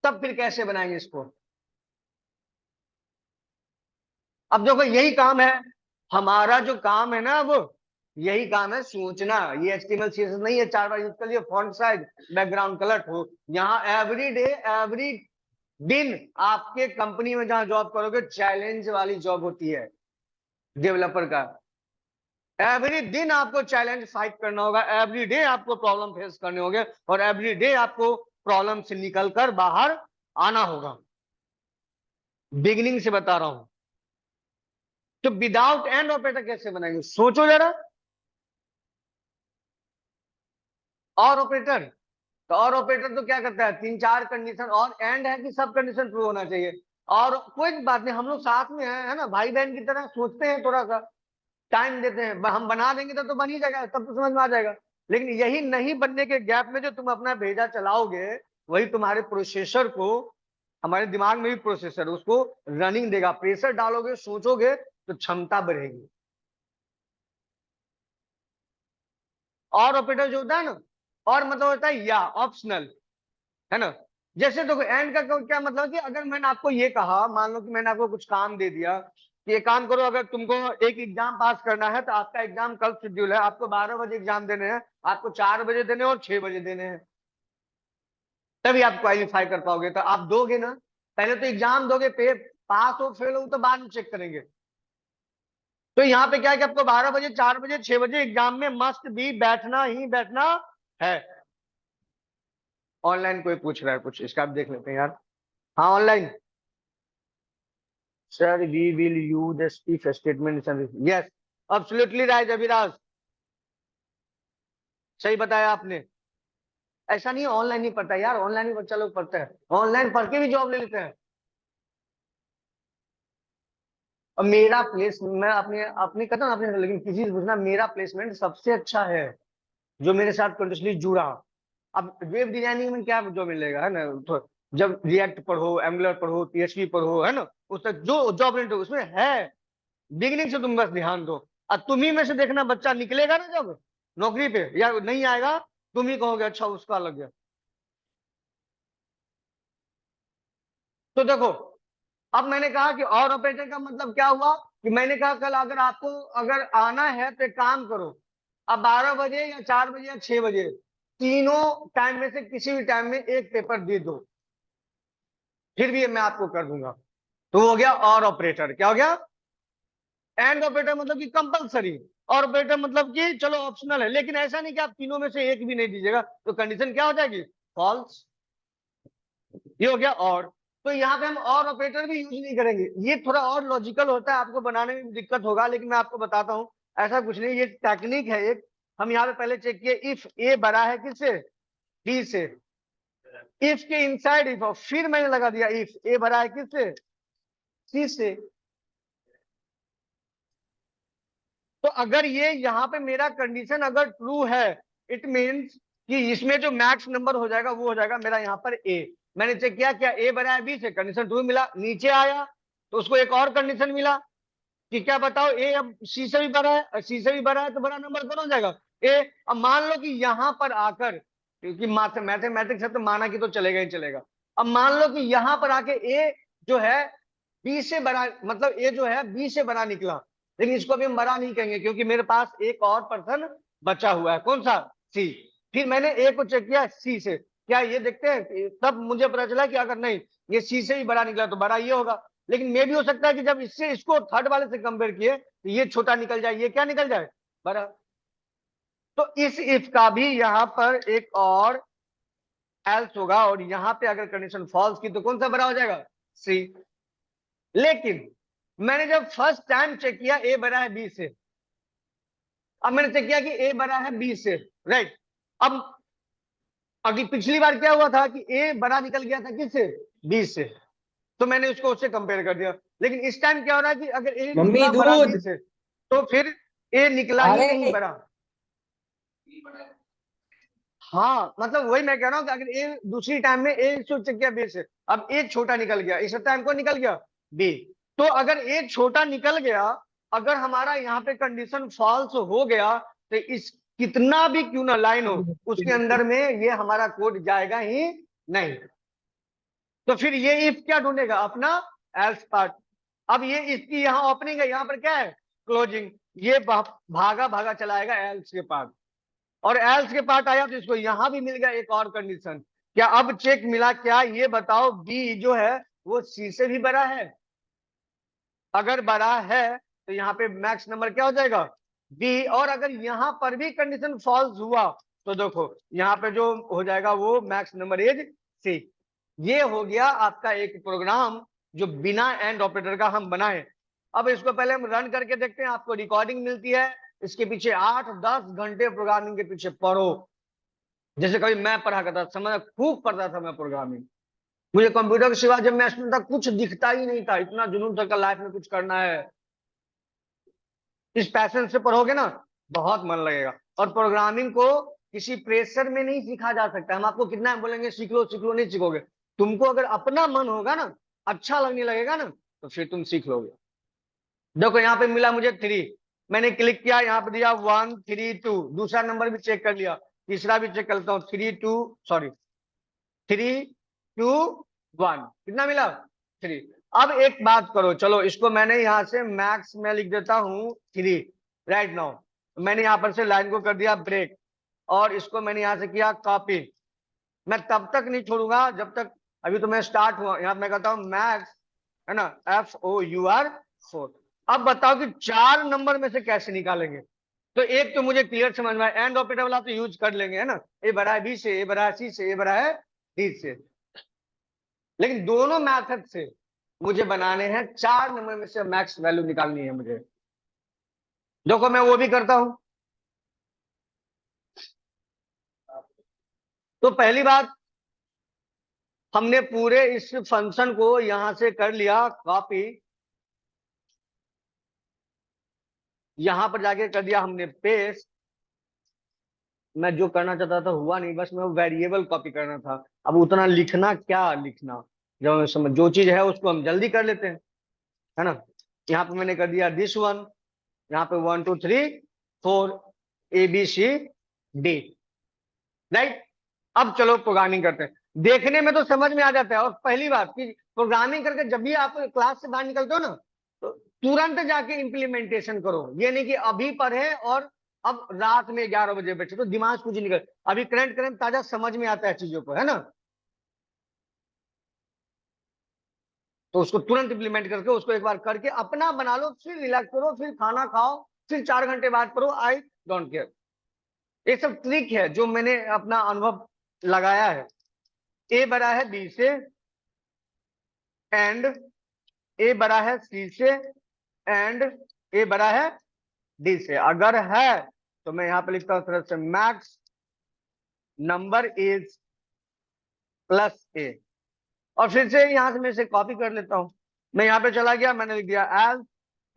तब फिर कैसे बनाएंगे इसको? अब देखो यही काम है हमारा, जो काम है ना, वो यही काम है सोचना। ये HTML CSS नहीं है 4 बार यूज कर लिया, फॉन्ट साइज, बैकग्राउंड कलर हो। यहाँ एवरी डे एवरी दिन आपके कंपनी में जहां जॉब करोगे, चैलेंज वाली जॉब होती है डेवलपर का। एवरी दिन आपको चैलेंज फाइट करना होगा, एवरी डे आपको प्रॉब्लम फेस करने होंगे, और एवरी डे आपको प्रॉब्लम से निकलकर बाहर आना होगा। बिगिनिंग से बता रहा हूं। तो विदाउट एंड ऑपरेटर कैसे बनाएंगे, सोचो जरा। और ऑपरेटर, तो और ऑपरेटर तो क्या करता है, 3-4 कंडीशन और एंड है कि सब कंडीशन ट्रू होना चाहिए। और कोई बात नहीं, हम लोग साथ में है ना, भाई बहन की तरह सोचते हैं, थोड़ा सा टाइम देते हैं। हम बना देंगे तो बन ही जाएगा, तब तो समझ में आ जाएगा। लेकिन यही नहीं बनने के गैप में जो तुम अपना भेजा चलाओगे, वही तुम्हारे प्रोसेसर को, हमारे दिमाग में भी प्रोसेसर, उसको रनिंग देगा। प्रेशर डालोगे, सोचोगे, तो क्षमता बढ़ेगी। और ऑपरेटर जो होता है ना, और मतलब होता है या ऑप्शनल, है ना। जैसे देखो एंड का क्या मतलब, कि अगर मैंने आपको ये कहा, मान लो कि मैंने आपको कुछ काम दे दिया कि ये काम करो, अगर तुमको एक एग्जाम पास करना है, तो आपका एग्जाम कल शेड्यूल है, आपको 12 बजे एग्जाम देने हैं, आपको 4 बजे देने और 6 बजे देने हैं, तभी आप क्वालिफाई कर पाओगे। तो आप दोगे ना, पहले तो एग्जाम दोगे, पास हो फेल हो तो बाद में चेक करेंगे। तो यहाँ पे क्या है कि आपको 12 बजे, 4 बजे, 6 बजे एग्जाम में मस्ट भी बैठना ही बैठना है। ऑनलाइन कोई पूछ रहा है कुछ, इसका आप देख लेते हैं यार। हाँ online, sir we will use if statement, yes absolutely right Abhiraj, सही बताया आपने। ऐसा नहीं है ऑनलाइन नहीं पढ़ता यार, ऑनलाइन ही बच्चा लोग पढ़ते हैं, ऑनलाइन पढ़ के भी जॉब ले लेते हैं। और मेरा प्लेस, मैं अपने अपने कहता हूँ अपने, लेकिन किसी से पूछना, मेरा प्लेसमेंट सबसे अच्छा है जो मेरे साथ कंटिन्यूसली जुड़ा। अब वेब डिजाइनिंग में क्या जो मिलेगा, है ना, तो जब रिएक्ट पढ़ो, एंगुलर पढ़ो, PHP पढ़ो, है ना, उस तक जो जॉब उसमें है। बिगिनिंग से तुम बस ध्यान दो, और तुम ही में से देखना बच्चा निकलेगा ना जब नौकरी पे, या नहीं आएगा, तुम ही कहोगे अच्छा उसका लग गया। तो देखो, अब मैंने कहा कि और ऑपरेटर का मतलब क्या हुआ, कि मैंने कहा कल अगर आपको अगर आना है तो एक काम करो, अब 12 बजे या 4 बजे या 6 बजे, तीनों टाइम में से किसी भी टाइम में एक पेपर दे दो, फिर भी मैं आपको कर दूंगा। तो हो गया और ऑपरेटर, क्या हो गया, एंड ऑपरेटर मतलब कि कंपलसरी, और ऑपरेटर मतलब कि चलो ऑप्शनल है, लेकिन ऐसा नहीं कि आप तीनों में से एक भी नहीं दीजिएगा, तो कंडीशन क्या हो जाएगी, फॉल्स। ये हो गया और। तो यहाँ पे हम और ऑपरेटर भी यूज नहीं करेंगे, ये थोड़ा और लॉजिकल होता है, आपको बनाने में दिक्कत होगा, लेकिन मैं आपको बताता हूँ ऐसा कुछ नहीं, ये टेक्निक है एक। हम यहाँ पे पहले चेक किए, इफ ए बड़ा है किससे, बी से, इफ के इनसाइड इफ, और फिर मैंने लगा दिया इफ ए बड़ा है किससे, सी से। तो अगर ये यहाँ पे मेरा कंडीशन अगर ट्रू है, इट मीन्स कि इसमें जो मैक्स नंबर हो जाएगा वो हो जाएगा मेरा यहाँ पर ए। मैंने चेक किया क्या ए बड़ा है बी से, कंडीशन ट्रू मिला, नीचे आया तो उसको एक और कंडीशन मिला कि क्या बताओ, ए अब सी से भी बड़ा है, सी से भी बड़ा है, तो बड़ा नंबर कौन हो जाएगा, ए। अब मान लो कि यहाँ पर आकर, क्योंकि मैथमेटिक्स है तो माना कि तो चलेगा ही चलेगा। अब मान लो कि यहाँ पर आके ए जो है बी से बड़ा, मतलब ए जो है बी से बड़ा निकला, लेकिन इसको अभी हम बड़ा नहीं कहेंगे क्योंकि मेरे पास एक और पर्सन बचा हुआ है, कौन सा, सी। फिर मैंने ए को चेक किया सी से, क्या ये देखते हैं, तब मुझे पता चला कि अगर नहीं ये सी से ही बड़ा निकला तो बड़ा ये होगा। लेकिन मे भी हो सकता है कि जब इससे इसको थर्ड वाले से कंपेयर किए तो ये छोटा निकल जाए, ये क्या निकल जाए, बड़ा। तो इस इफ का भी यहाँ पर एक और एल्स होगा, और यहाँ पे अगर कंडीशन फॉल्स की तो कौन सा बड़ा हो जाएगा, सी। लेकिन मैंने जब फर्स्ट टाइम चेक किया ए बड़ा है बी से, अब मैंने चेक किया कि ए बड़ा है बी से, राइट। अब अगली पिछली बार क्या हुआ था कि ए बड़ा निकल गया था किससे, बी से, तो मैंने उसको उससे कंपेयर कर दिया। लेकिन इस टाइम क्या हो रहा है कि अगर ए मम्मी निकला बड़ा बी दूध। से, तो फिर ए निकला ही अरे नहीं बड़ा। हाँ मतलब वही मैं कह रहा हूँ कि अगर ए दूसरी टाइम में ए इसको चेक किया बी से, अब ए छोटा निकल गया, इस टाइम को निकल गया बी। तो अगर ए छोटा निकल गया, अगर हमारा यहाँ पे कंडीशन फॉल्स हो गया, तो इस कितना भी क्यों ना लाइन हो, उसके अंदर में ये हमारा कोड जाएगा ही नहीं। तो फिर ये इफ क्या ढूंढेगा, अपना एल्स पार्ट। अब ये इसकी यहाँ ओपनिंग है, यहाँ पर क्या है, क्लोजिंग। ये भागा भागा चलाएगा एल्स के पार्ट, और एल्स के पार्ट आया तो इसको यहां भी मिल गया एक और कंडीशन। क्या अब चेक मिला क्या, ये बताओ बी जो है वो सी से भी बड़ा है? अगर बड़ा है तो यहाँ पे मैक्स नंबर क्या हो जाएगा, बी। और अगर यहाँ पर भी कंडीशन फॉल्स हुआ तो देखो यहाँ पे जो हो जाएगा वो मैक्स नंबर इज सी। ये हो गया आपका एक प्रोग्राम जो बिना एंड ऑपरेटर का हम बनाए। अब इसको पहले हम रन करके देखते हैं, आपको रिकॉर्डिंग मिलती है, इसके पीछे 8-10 घंटे प्रोग्रामिंग के पीछे पढ़ो। जैसे कभी मैं पढ़ा करता, समझ खूब पढ़ता था मैं प्रोग्रामिंग। मुझे कंप्यूटर के सिवा जब मैं स्टूडेंट था कुछ दिखता ही नहीं था, इतना जुनून था लाइफ में कुछ करना है। इस पैशन से पढ़ोगे ना बहुत मन लगेगा। और प्रोग्रामिंग को किसी प्रेशर में नहीं सीखा जा सकता। हम आपको कितना बोलेंगे सीख लो सीख लो, नहीं सीखोगे। तुमको अगर अपना मन होगा ना, अच्छा लगने लगेगा ना, तो फिर तुम सीख लोगे। देखो यहाँ पे मिला मुझे 3, मैंने क्लिक किया, यहाँ पे दिया 1 3 2, दूसरा नंबर भी चेक कर लिया, तीसरा भी चेक करता हूँ 3 2 सॉरी 3 2 1, कितना मिला 3। अब एक बात करो, चलो इसको मैंने यहाँ से मैक्स में लिख देता हूँ 3 राइट नाउ। मैंने यहाँ पर से लाइन को कर दिया ब्रेक, और इसको मैंने यहाँ से किया कॉपी। मैं तब तक नहीं छोड़ूंगा जब तक, अभी तो मैं स्टार्ट हुआ, यहाँ मैं कहता हूँ मैक्स, है ना, FOUR 4। अब बताओ कि 4 नंबर में से कैसे निकालेंगे। तो एक तो मुझे क्लियर समझ में आया, एंड ऑपरेटर वाला तो यूज कर लेंगे, है ना, ए बड़ा है बी से, ए बड़ा है सी से, ए बड़ा है डी से। लेकिन दोनों मैथड से मुझे बनाने हैं 4 नंबर में से मैक्स वैल्यू निकालनी है मुझे। देखो मैं वो भी करता हूं। तो पहली बात, हमने पूरे इस फंक्शन को यहां से कर लिया कॉपी, यहां पर जाके कर दिया हमने पेस्ट। मैं जो करना चाहता था हुआ नहीं, बस मैं वेरिएबल कॉपी करना था। अब उतना लिखना क्या लिखना, जब समझ जो चीज है उसको हम जल्दी कर लेते हैं, है ना। यहाँ पे मैंने कर दिया दिस वन, यहाँ पे 1 2 3 4 ABCD राइट। अब चलो प्रोग्रामिंग करते हैं। देखने में तो समझ में आ जाता है, और पहली बात कि प्रोग्रामिंग करके जब भी आप क्लास से बाहर निकलते हो ना, तो तुरंत जाके इम्प्लीमेंटेशन करो। ये नहीं कि अभी पढ़े और अब रात में 11 बजे बैठे, तो दिमाग कुछ निकल, अभी करंट करंट ताजा समझ में आता है चीजों को, है ना। तो उसको तुरंत इम्प्लीमेंट करके उसको एक बार करके अपना बना लो, फिर रिलैक्स करो, फिर खाना खाओ, फिर 4 घंटे बाद पढ़ो। I don't care. ये सब ट्रिक है जो मैंने अपना अनुभव लगाया है। ए बड़ा है बी से, एंड ए बड़ा है सी से, एंड ए बड़ा है डी से। अगर है तो मैं यहां पे लिखता हूं तरफ से max number is plus A, और फिर से यहां से मैं इसे कॉपी कर लेता हूं। मैं यहां पे चला गया, मैंने लिख दिया एज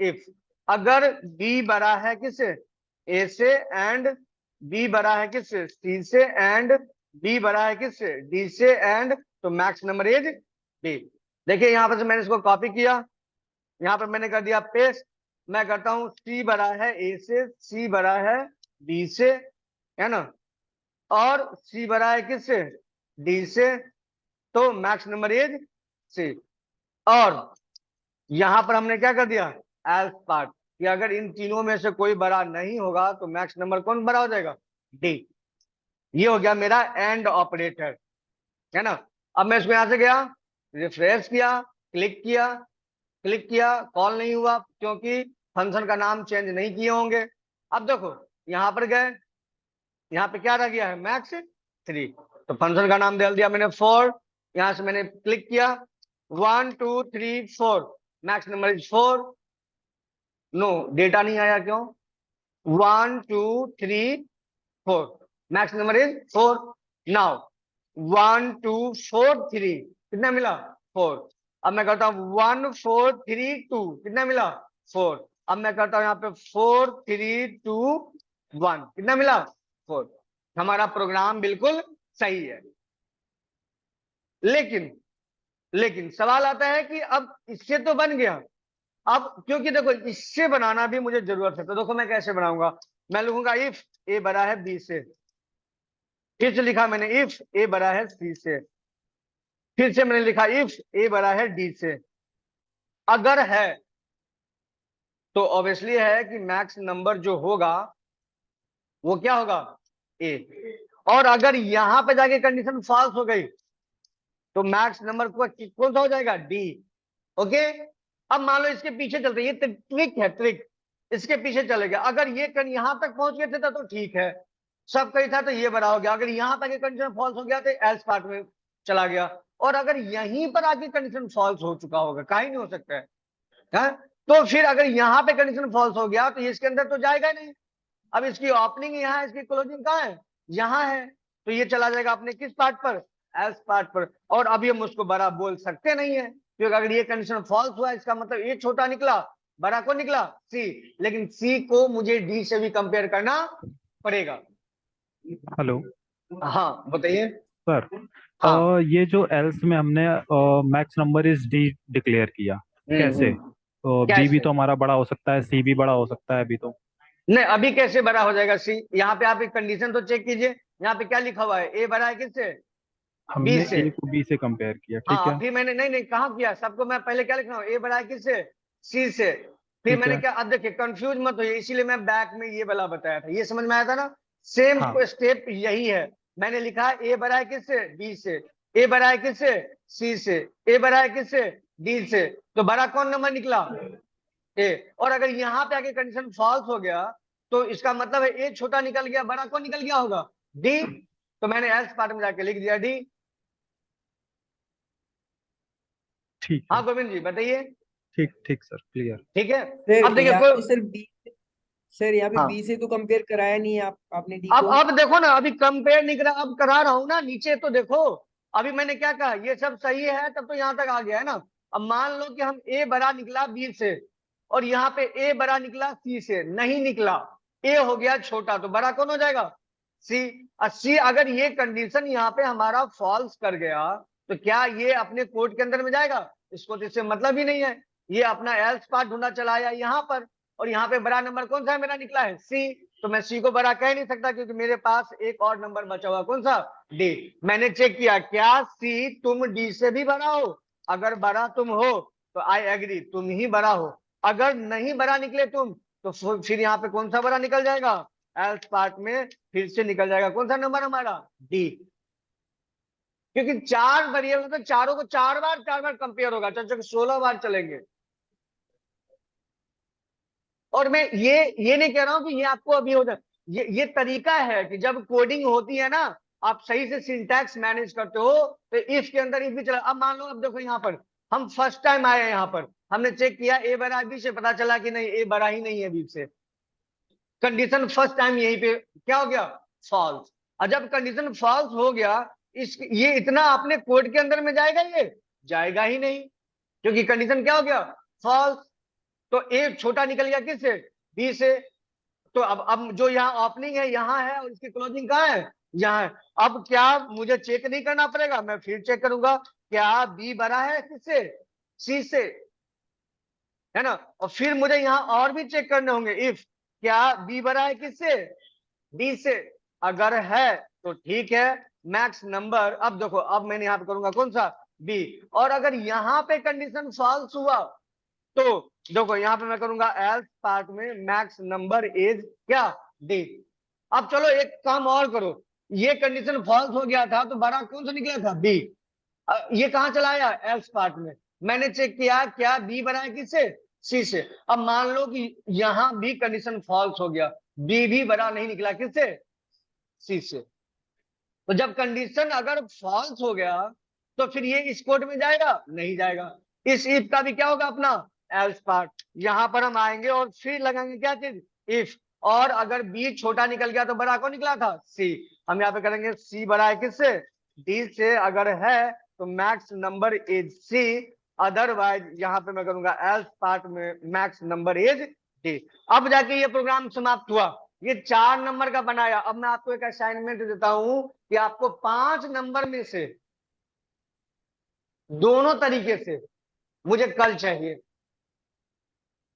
इफ अगर बी बड़ा है किससे, ए से, एंड बी बड़ा है किससे, सी से, एंड बी बड़ा है किससे, डी से, एंड तो मैक्स नंबर इज बी। देखिए यहां पर से मैंने इसको कॉपी किया, यहां पर मैंने कर दिया पेस्ट। मैं करता हूं सी बड़ा है ए से, सी बड़ा है बी से, है ना, और सी बड़ा है किससे, डी से, तो मैक्स नंबर इज सी। और यहां पर हमने क्या कर दिया, एल्स पार्ट, कि अगर इन तीनों में से कोई बड़ा नहीं होगा तो मैक्स नंबर कौन बड़ा हो जाएगा, डी। ये हो गया मेरा एंड ऑपरेटर, है ना। अब मैं इसको यहां से गया, रिफ्रेश किया, क्लिक किया, कॉल नहीं हुआ क्योंकि फंक्शन का नाम चेंज नहीं किए होंगे। अब देखो यहां पर गए, यहाँ पे क्या रह गया है, मैक्स 3, तो फंक्शन का नाम डाल दिया मैंने 4। यहां से मैंने क्लिक किया 1 2 3 4, max number is 4। No data नहीं आया, क्यों, 1 2 3 4, मैक्स नंबर इज 4। नाउ 1 2 4 3, कितना मिला 4। अब मैं करता हूं 1 4 3 2, कितना मिला 4। अब मैं करता हूं यहाँ पे 4 3 2 1, कितना मिला 4। हमारा प्रोग्राम बिल्कुल सही है। लेकिन सवाल आता है कि अब इससे तो बन गया, अब क्योंकि देखो इससे बनाना भी मुझे जरूरत है, तो देखो मैं कैसे बनाऊंगा। मैं लिखूंगा इफ ए बड़ा है बी से, फिर से लिखा मैंने इफ ए बड़ा है सी से, फिर से मैंने लिखा इफ ए बड़ा है डी से। अगर है तो ऑब्वियसली है कि मैक्स नंबर जो होगा वो क्या होगा ए। और अगर यहां पे जाके कंडीशन फॉल्स हो गई तो मैक्स नंबर कौन सा हो जाएगा डी। ओके, अब मान लो इसके पीछे चलते, ये ट्रिक है, ट्रिक इसके पीछे चलेगा। अगर ये यहां तक पहुंच गए थे तो ठीक है, सब कही था तो ये बड़ा हो गया। अगर यहां तक कंडीशन फॉल्स हो गया तो एल्स पार्ट में चला गया। और अगर यहीं पर आके कंडीशन फॉल्स हो चुका होगा, कहीं नहीं हो सकता है, तो फिर अगर यहाँ पे कंडीशन फॉल्स हो गया तो इसके अंदर तो जाएगा नहीं। अब इसकी ओपनिंग यहाँ है, इसकी क्लोजिंग कहाँ है, यहाँ है, तो ये चला जाएगा अपने किस पार्ट पर, एल्स पार्ट पर। और अभी हम उसको बड़ा बोल सकते नहीं है, क्योंकि अगर ये कंडीशन फॉल्स हुआ इसका मतलब ये छोटा निकला, बड़ा कौन निकला सी। लेकिन सी को मुझे डी से भी कंपेयर करना पड़ेगा। हेलो हाँ बताइए सर। हाँ। ये जो एल्स में हमने max number is D declare किया, कैसे? बी भी कैसे तो हमारा बड़ा हो सकता है, सी भी बड़ा हो सकता है अभी तो। नहीं, अभी कैसे बड़ा हो जाएगा सी। यहाँ पे आप एक कंडीशन तो चेक कीजिए, यहाँ पे क्या लिखा हुआ है, ए बड़ा है किससे बी हमने से। ए को बी से कंपेयर किया, ठीक हाँ है। फिर मैंने नहीं नहीं कहा किया, सबको मैं पहले क्या लिख रहा हूँ, ए बड़ा है किससे सी से। फिर ठीक मैंने है। क्या, अब देखिए कंफ्यूज मत होइए, इसीलिए मैं बैक में ये वाला बताया था, ये समझ में आया था ना। सेम हाँ स्टेप यही है। मैंने लिखा है ए बड़ा है किससे बी से, ए बड़ा है किससे सी से, ए बड़ा है किससे डी से। तो बड़ा कौन नंबर निकला ए। और अगर यहाँ पे आके कंडीशन फॉल्स हो गया तो इसका मतलब है ए छोटा निकल गया, बड़ा कौन निकल गया होगा डी। तो मैंने एल्स पार्ट में जाके लिख दिया डी। ठीक हाँ है। गोविंद जी बताइए। ठीक ठीक सर, क्लियर। ठीक है, सर अब देखिए यहाँ कोई, पे सर बी, सर यहाँ पे हाँ बी से तो कंपेयर कराया नहीं है आपने डी को। अब देखो ना, अभी कंपेयर नहीं करा, अब करा रहा हूं ना, नीचे तो देखो। अभी मैंने क्या कहा, ये सब सही है तब तो यहां तक आ गया है ना। अब मान लो कि हम ए बड़ा निकला बी से और यहाँ पे ए बड़ा निकला सी से, नहीं निकला, ए हो गया छोटा, तो बड़ा कौन हो जाएगा सी। सी अगर ये कंडीशन यहाँ पे हमारा फॉल्स कर गया तो क्या ये अपने कोड के अंदर में जाएगा, इसको तो इससे मतलब ही नहीं है। ये अपना एल्स पार्ट ढूंढना चला आया यहाँ पर, और यहाँ पे बड़ा नंबर कौन सा है मेरा निकला है सी। तो मैं सी को बड़ा कह नहीं सकता क्योंकि मेरे पास एक और नंबर बचा हुआ, कौन सा डी। मैंने चेक किया क्या सी तुम डी से भी बड़ा हो, अगर बड़ा तुम हो तो आई एग्री तुम ही बड़ा हो। अगर नहीं बड़ा निकले तुम तो फिर यहाँ पे कौन सा बड़ा निकल जाएगा, एल्स पार्ट में फिर से निकल जाएगा कौन सा नंबर हमारा डी। क्योंकि चार वेरिएबल तो चारों को चार बार कंपेयर होगा, चाहे 16 बार चलेंगे। और मैं ये नहीं कह रहा हूं कि ये आपको अभी हो जाए, ये तरीका है कि जब कोडिंग होती है ना, आप सही से सिंटैक्स मैनेज करते हो तो इफ के अंदर इफ भी चला। अब मान लो, अब देखो यहाँ पर हम फर्स्ट टाइम आए, यहाँ पर हमने चेक किया ए बड़ा है बी से, पता चला कि नहीं ए बड़ा ही नहीं है बी से। कंडीशन फर्स्ट टाइम यहीं पे क्या हो गया फॉल्स। और जब कंडीशन फॉल्स हो गया, इस ये इतना अपने कोड के अंदर में जाएगा, ये जाएगा ही नहीं, क्योंकि कंडीशन क्या हो गया फॉल्स। तो ए छोटा निकल गया किससे बी से। तो अब जो यहाँ ओपनिंग है यहाँ है और इसकी क्लोजिंग कहाँ है यहाँ है। अब क्या मुझे चेक नहीं करना पड़ेगा, मैं फिर चेक करूंगा क्या बी बड़ा है किससे सी से, है ना। और फिर मुझे यहाँ और भी चेक करने होंगे, इफ क्या बी बड़ा है किससे डी से। अगर है तो ठीक है मैक्स नंबर। अब देखो, अब मैंने यहाँ पे करूंगा कौन सा बी। और अगर यहाँ पे कंडीशन फॉल्स हुआ तो देखो यहाँ पे मैं करूंगा एल्स पार्ट में मैक्स नंबर इज क्या डी। अब चलो एक काम और करो, ये कंडीशन फॉल्स हो गया था तो बड़ा कौन सा निकला था बी। ये कहाँ चला आया एल्स पार्ट में। मैंने चेक किया क्या बी बना है किससे सी से। अब मान लो कि यहां भी कंडीशन फॉल्स हो गया, बी भी बड़ा नहीं निकला किससे सी से। तो जब कंडीशन अगर फॉल्स हो गया तो फिर ये इस कोड में जाएगा नहीं जाएगा। इस इफ का भी क्या होगा अपना एल्स पार्ट। यहां पर हम आएंगे और फिर लगाएंगे क्या चीज इफ। और अगर बी छोटा निकल गया तो बड़ा कौन निकला था सी। हम यहाँ पे करेंगे सी बड़ा है किससे डी से अगर है तो max number is C, otherwise यहाँ पे मैं करूंगा एल्स पार्ट में मैक्स नंबर इज डी। अब जाके ये प्रोग्राम समाप्त हुआ, ये 4 नंबर का बनाया। अब मैं आपको एक असाइनमेंट देता हूं कि आपको 5 नंबर में से दोनों तरीके से मुझे कल चाहिए,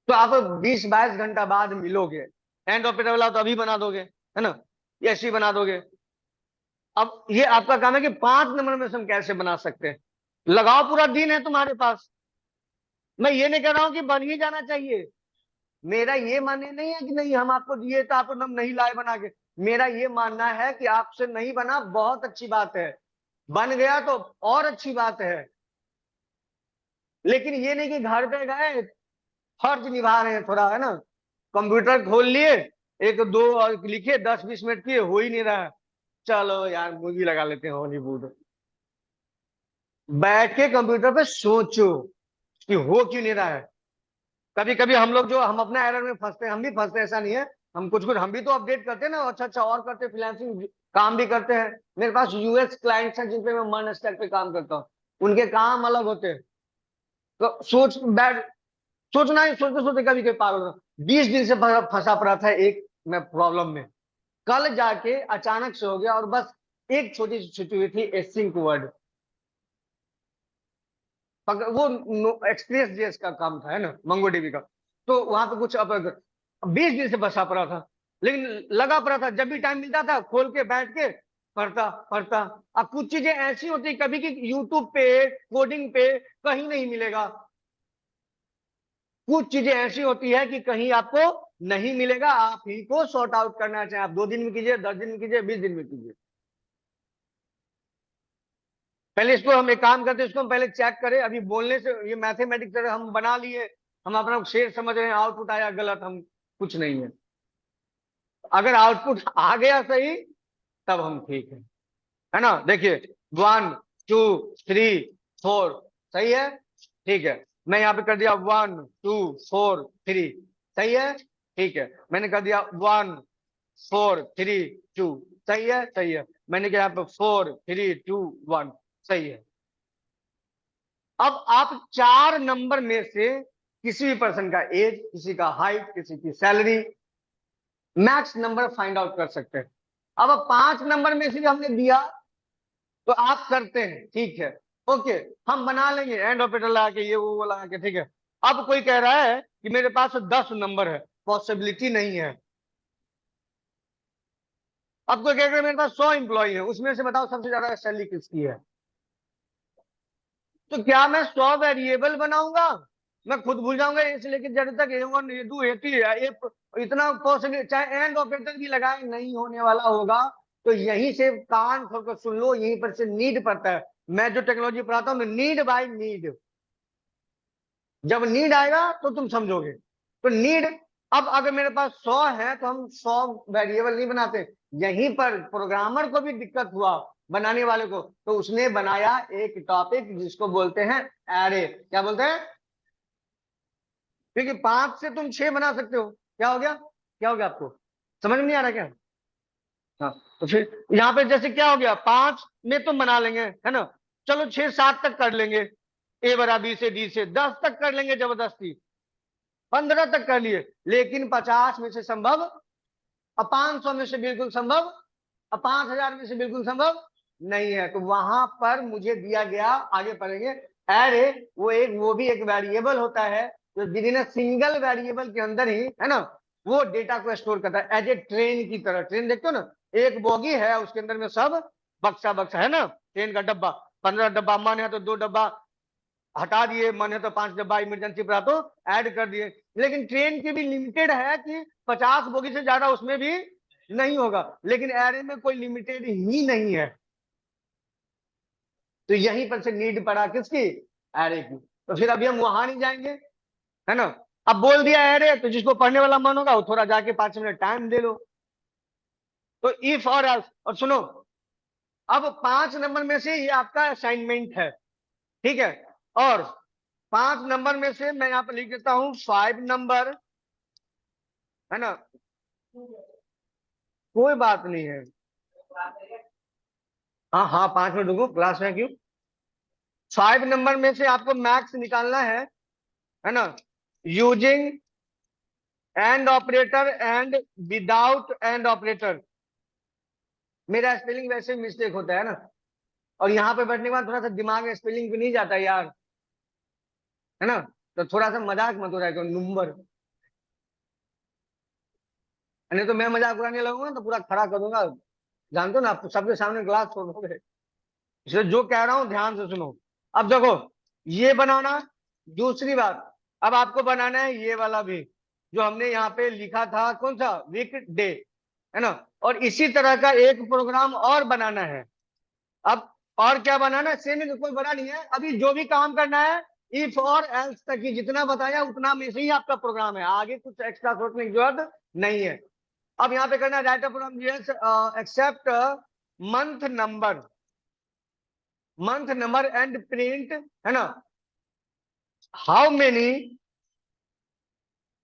तो आप 20-22 घंटा बाद मिलोगे। एंड ऑपरेटर वाला तो अभी बना दोगे, है ना, ऐसे ही बना दोगे। अब ये आपका काम है कि 5 नंबर में से हम कैसे बना सकते हैं। लगाओ, पूरा दिन है तुम्हारे पास। मैं ये नहीं कह रहा हूं कि बन ही जाना चाहिए, मेरा ये मानना नहीं है कि नहीं हम आपको दिए तो आप हम नहीं लाए बना के। मेरा ये मानना है कि आपसे नहीं बना बहुत अच्छी बात है, बन गया तो और अच्छी बात है। लेकिन ये नहीं कि घर पे गए फर्ज निभा रहे हैं थोड़ा, है ना, कंप्यूटर खोल लिए, एक दो और लिखे, 10-20 मिनट किए, हो ही नहीं रहा है, चलो यार मूवी लगा लेते हैं हॉलीवुड। बैठ के कंप्यूटर पे सोचो कि हो क्यों नहीं रहा है। कभी कभी हम लोग जो हम अपना एरर में फंसते हैं, हम भी फंसते हैं, ऐसा नहीं है, हम कुछ कुछ हम भी तो अपडेट करते हैं ना, अच्छा अच्छा और करते हैं, फ्रीलांसिंग काम भी करते हैं। मेरे पास यूएस क्लाइंट्स हैं जिन पे मैं मन स्टैक पे काम करता हूँ, उनके काम अलग होते हैं। तो सोचना ही सोचते सोचते कभी कभी पागल हो, 20 दिन से फंसा पड़ा था एक मैं प्रॉब्लम में, कल जाके अचानक से हो गया। और बस एक छोटी सी छुट्टी हुई थी, एसिंक वर्ड, वो एक्सप्रेस जेएस का काम था, है ना, मंगोडीबी का। तो वहां पे कुछ अब 20 दिन से फंसा पड़ा था, लेकिन लगा पड़ा था, जब भी टाइम मिलता था खोल के बैठ के पढ़ता पढ़ता। अब कुछ चीजें ऐसी होती कभी कि यूट्यूब पे कोडिंग पे कहीं नहीं मिलेगा, कुछ चीजें ऐसी होती है कि कहीं आपको नहीं मिलेगा, आप ही को सॉर्ट आउट करना चाहे, आप 2 दिन में कीजिए, 10 दिन में कीजिए, 20 दिन में कीजिए। पहले इसको हम एक काम करते हैं, इसको हम पहले चेक करें। अभी बोलने से ये मैथमेटिक्स हम बना लिए, हम अपना शेर समझ रहे हैं, आउटपुट आया गलत, हम कुछ नहीं है। अगर आउटपुट आ गया सही तब हम ठीक है ना। देखिए 1 2 3 4 सही है, ठीक है। मैं यहाँ पे कर दिया 1 2 4 3 सही है, ठीक है। मैंने कर दिया 1 4 3 2 सही है, सही है। मैंने किया यहाँ पे 4 3 2 1 सही है। अब आप 4 नंबर में से किसी भी पर्सन का एज, किसी का हाइट, किसी की salary, max number find out कर सकते हैं। अब 5 नंबर में से भी हमने दिया तो आप करते हैं, ठीक है, ओके, हम बना लेंगे एंड ऑपरेटर लगा के, ये वो लगा के, ठीक है। अब कोई कह रहा है कि मेरे पास 10 नंबर है, पॉसिबिलिटी नहीं है। अब कोई कह रहा है मेरे पास 100 एम्प्लॉय है, उसमें से बताओ सबसे ज्यादा सैलरी किसकी है। तो क्या मैं 100 वेरिएबल बनाऊंगा, मैं खुद भूल जाऊंगा ए से लेकर जेड तक, A1 A2 A3 इतना पॉसिबल, चाहे एंड ऑपरेटर भी लगाए नहीं होने वाला होगा। तो यहीं से कान खोल कर सुन लो, यहीं पर से नीड पड़ता है। मैं जो टेक्नोलॉजी पढ़ाता हूँ नीड बाय नीड, जब नीड आएगा तो तुम समझोगे। तो नीड, अब अगर मेरे पास 100 है तो हम 100 वेरिएबल नहीं बनाते। यहीं पर प्रोग्रामर को भी दिक्कत हुआ, बनाने वाले को, तो उसने बनाया एक टॉपिक जिसको बोलते हैं एरे। क्या बोलते हैं, क्योंकि 5 से तुम 6 बना सकते हो। क्या हो गया, क्या हो गया, आपको समझ में नहीं आ रहा क्या। हाँ, तो फिर यहाँ पे जैसे क्या हो गया, 5 में तुम बना लेंगे, है ना, चलो 6-7 तक कर लेंगे, ए बराबर बी से डी से, 10 तक कर लेंगे जबरदस्ती, 15 तक कर लिए। लेकिन 50 में से संभव, अब 500 में से बिल्कुल संभव, अब 5000 में से बिल्कुल संभव नहीं है। तो वहां पर मुझे दिया गया, आगे पढ़ेंगे, एरे वो भी एक वेरिएबल होता है जो विदिन सिंगल वेरिएबल के अंदर ही, है ना, वो डेटा को स्टोर करता है एज ए ट्रेन की तरह। ट्रेन देखते हो ना, एक बोगी है उसके अंदर में सब बक्सा बक्सा, है ना, ट्रेन का डब्बा, 15 डब्बा, मन है तो 2 डब्बा हटा दिए, मन है तो 5 डब्बा इमरजेंसी पर तो ऐड कर दिए। लेकिन ट्रेन की भी लिमिटेड है कि 50 बोगी से ज्यादा उसमें भी नहीं होगा, लेकिन एरे में कोई लिमिटेड ही नहीं है। तो यहीं पर से नीड पड़ा किसकी, एरे की। तो फिर अभी हम वहां नहीं जाएंगे, है ना। अब बोल दिया एरे, तो जिसको पढ़ने वाला मन होगा वो थोड़ा जाके 5 मिनट टाइम दे लो। तो इफ और एल्स, और सुनो, अब 5 नंबर में से ये आपका असाइनमेंट है, ठीक है। और 5 नंबर में से मैं यहाँ पर लिख देता हूं 5 नंबर, है ना, कोई बात नहीं है। हाँ हाँ 5 मिनट रुको, क्लास में क्यों। 5 नंबर में से आपको मैक्स निकालना है ना, using and operator and without and operator. मेरा स्पेलिंग वैसे मिस्टेक होता है ना, और यहाँ पे बैठने के बाद थोड़ा सा दिमाग में स्पेलिंग भी नहीं जाता यार, है ना, तो थोड़ा सा मजाक मत हो रहा है नंबर, नहीं तो मैं मजाक उड़ाने लगूंगा तो पूरा खड़ा कर दूंगा, जानते हो ना, आप सबके सामने क्लास छोड़ दोगे। इसलिए जो कह रहा हूं ध्यान से सुनो। अब देखो ये बनाना, दूसरी बात अब आपको बनाना है ये वाला भी, जो हमने यहाँ पे लिखा था, कौन सा, वीक डे, है ना, और इसी तरह का एक प्रोग्राम और बनाना है। अब और क्या बनाना है, सेम ही, कोई बड़ा नहीं है, अभी जो भी काम करना है इफ और एल्स तक ही, जितना बताया उतना में से ही आपका प्रोग्राम है, आगे कुछ एक्स्ट्रा सोचने की जरूरत नहीं है। अब यहाँ पे करना है write a program, yes accept month number and print, है ना, how many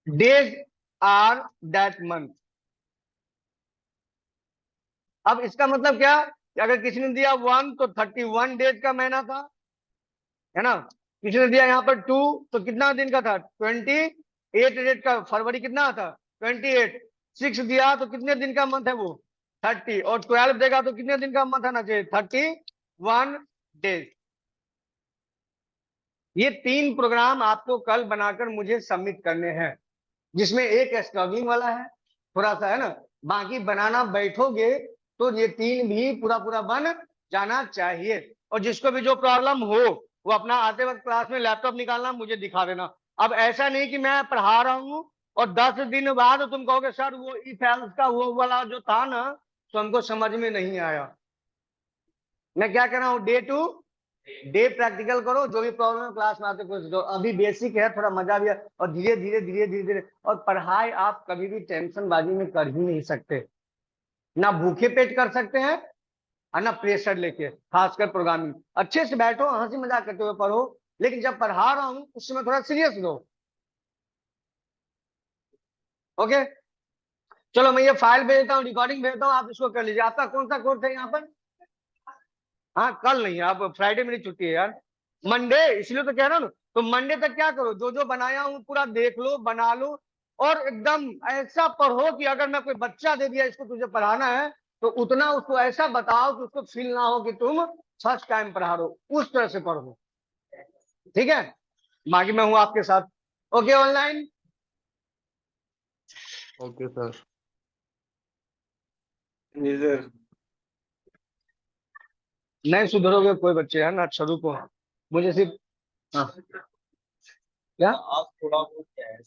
days are that month. अब इसका मतलब क्या, कि अगर किसी ने दिया 1 तो 31 डेज का महीना था, है ना, किसी ने दिया यहाँ पर 2 तो कितना दिन का था, 28 डेज का, फरवरी कितना था 28, 6 दिया तो कितने दिन का मंथ है वो 30, और 12 देगा तो कितने दिन का मंथ आना चाहिए 31 डेज। ये 3 प्रोग्राम आपको कल बनाकर मुझे सबमिट करने हैं, जिसमें एक स्ट्रगलिंग वाला है थोड़ा सा, है ना, बाकी बनाना बैठोगे तो ये 3 भी पूरा पूरा बन जाना चाहिए। और जिसको भी जो प्रॉब्लम हो वो अपना आते वक्त क्लास में लैपटॉप निकालना, मुझे दिखा देना। अब ऐसा नहीं कि मैं पढ़ा रहा हूँ और 10 दिन बाद तुम कहोगे सर वो इफ एल्स का वो वाला जो था ना तो हमको समझ में नहीं आया। मैं क्या कह रहा हूँ, डे टू डे प्रैक्टिकल करो, जो भी प्रॉब्लम है क्लास में आते कोशिश करो, अभी बेसिक है, थोड़ा मजा भी है, और धीरे धीरे धीरे धीरे धीरे, और पढ़ाई आप कभी भी टेंशन बाजी में कर ही नहीं सकते, ना भूखे पेट कर सकते हैं और ना प्रेशर लेके, खासकर प्रोग्रामिंग। अच्छे से बैठो, हंसी मजाक करते हुए पढ़ो, लेकिन जब पढ़ा रहा हूं उस समय थोड़ा सीरियस लो। ओके, चलो मैं ये फाइल भेजता हूँ, रिकॉर्डिंग भेजता हूँ, आप इसको कर लीजिए। आपका कौन सा कोर्स है यहाँ पर, हाँ कल नहीं, आप फ्राइडे मेरी छुट्टी है यार, मंडे, इसलिए तो कह रहा हूँ। तो मंडे तक क्या करो, जो जो बनाया हूँ पूरा देख लो, बना लो, और एकदम ऐसा पढ़ो कि अगर मैं कोई बच्चा दे दिया इसको तुझे पढ़ाना है तो उतना उसको ऐसा बताओ कि उसको फील ना हो कि तुम फर्स्ट टाइम पढ़ा रहे हो, उस तरह से पढ़ो, ठीक है। बाकी मैं हूँ आपके साथ, ओके ऑनलाइन। Okay sir. जी सर। नहीं सुधरोगे कोई बच्चे, है ना, अच्छा रुको, मुझे सिर्फ, हाँ क्या, आप थोड़ा बहुत क्या है